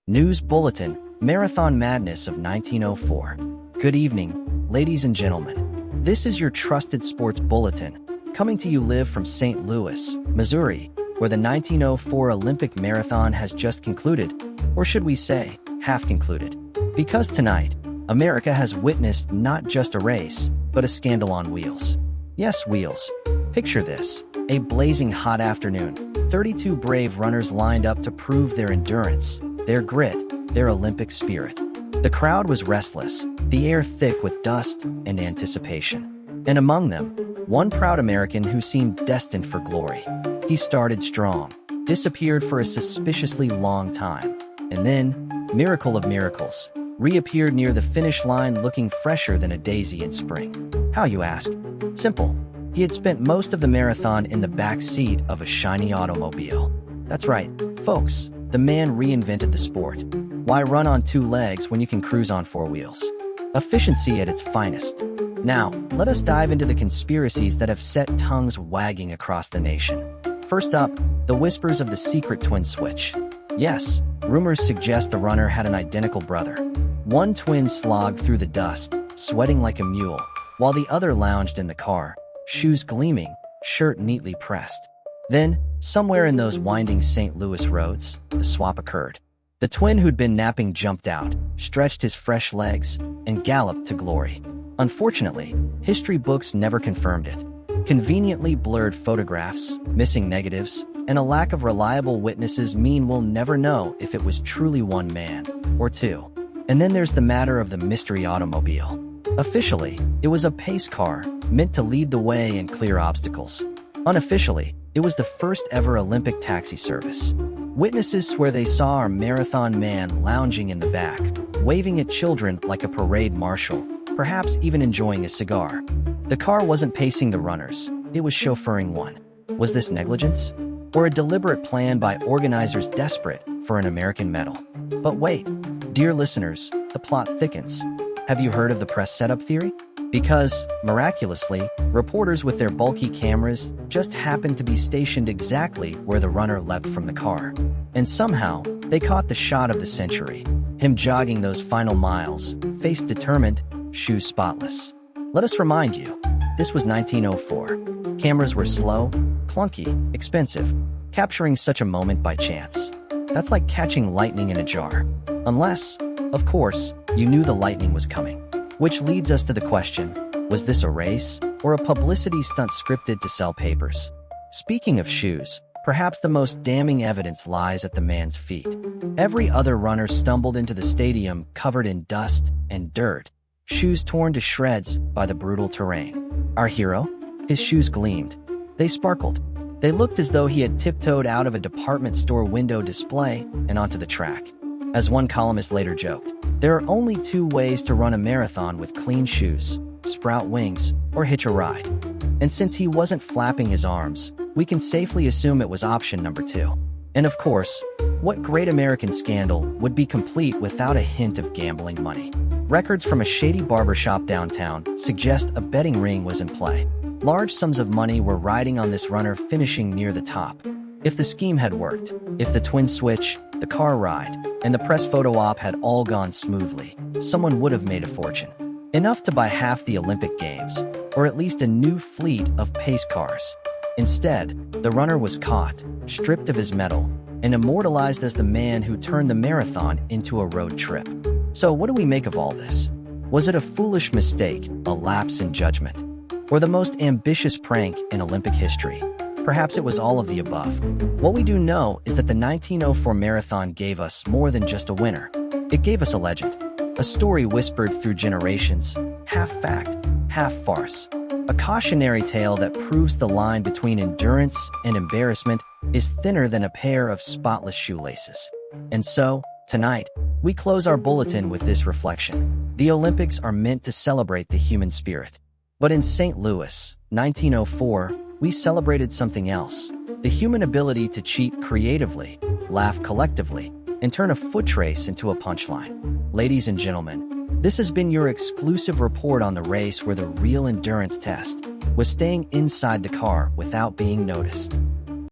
News Bulletin, Marathon Madness of 1904. Good evening, ladies and gentlemen. This is your trusted sports bulletin, coming to you live from St. Louis, Missouri, where the 1904 Olympic Marathon has just concluded, or should we say, half concluded. Because tonight, America has witnessed not just a race, but a scandal on wheels. Yes, wheels. Picture this, a blazing hot afternoon, 32 brave runners lined up to prove their endurance, their grit, their Olympic spirit. The crowd was restless, the air thick with dust and anticipation. And among them, one proud American who seemed destined for glory. He started strong, disappeared for a suspiciously long time, and then, miracle of miracles, reappeared near the finish line looking fresher than a daisy in spring. How, you ask? Simple. He had spent most of the marathon in the back seat of a shiny automobile. That's right, folks. The man reinvented the sport. Why run on two legs when you can cruise on four wheels? Efficiency at its finest. Now, let us dive into the conspiracies that have set tongues wagging across the nation. First up, the whispers of the secret twin switch. Yes, rumors suggest the runner had an identical brother. One twin slogged through the dust, sweating like a mule, while the other lounged in the car, shoes gleaming, shirt neatly pressed. Then, somewhere in those winding St. Louis roads, the swap occurred. The twin who'd been napping jumped out, stretched his fresh legs, and galloped to glory. Unfortunately, history books never confirmed it. Conveniently blurred photographs, missing negatives, and a lack of reliable witnesses mean we'll never know if it was truly one man, or two. And then there's the matter of the mystery automobile. Officially, it was a pace car, meant to lead the way and clear obstacles. Unofficially, it was the first ever Olympic taxi service. Witnesses swear they saw our marathon man lounging in the back, waving at children like a parade marshal, perhaps even enjoying a cigar. The car wasn't pacing the runners, it was chauffeuring one. Was this negligence? Or a deliberate plan by organizers desperate for an American medal? But wait, dear listeners, the plot thickens. Have you heard of the press setup theory? Because, miraculously, reporters with their bulky cameras just happened to be stationed exactly where the runner leapt from the car. And somehow, they caught the shot of the century. Him jogging those final miles, face determined, shoes spotless. Let us remind you, this was 1904. Cameras were slow, clunky, expensive. Capturing such a moment by chance. That's like catching lightning in a jar. Unless, of course, you knew the lightning was coming. Which leads us to the question, was this a race, or a publicity stunt scripted to sell papers? Speaking of shoes, perhaps the most damning evidence lies at the man's feet. Every other runner stumbled into the stadium covered in dust and dirt, shoes torn to shreds by the brutal terrain. Our hero? His shoes gleamed. They sparkled. They looked as though he had tiptoed out of a department store window display and onto the track. As one columnist later joked, there are only two ways to run a marathon with clean shoes: sprout wings or hitch a ride. And since he wasn't flapping his arms, we can safely assume it was option number two. And of course, what great American scandal would be complete without a hint of gambling money? Records from a shady barbershop downtown suggest a betting ring was in play. Large sums of money were riding on this runner finishing near the top. If the scheme had worked, if the twin switch, the car ride, and the press photo op had all gone smoothly, someone would have made a fortune. Enough to buy half the Olympic Games, or at least a new fleet of pace cars. Instead, the runner was caught, stripped of his medal, and immortalized as the man who turned the marathon into a road trip. So what do we make of all this? Was it a foolish mistake, a lapse in judgment, or the most ambitious prank in Olympic history? Perhaps it was all of the above. What we do know is that the 1904 marathon gave us more than just a winner. It gave us a legend, a story whispered through generations, half fact, half farce. A cautionary tale that proves the line between endurance and embarrassment is thinner than a pair of spotless shoelaces. And so, tonight, we close our bulletin with this reflection. The Olympics are meant to celebrate the human spirit. But in St. Louis, 1904, we celebrated something else. The human ability to cheat creatively, laugh collectively, and turn a foot race into a punchline. Ladies and gentlemen, this has been your exclusive report on the race where the real endurance test was staying inside the car without being noticed.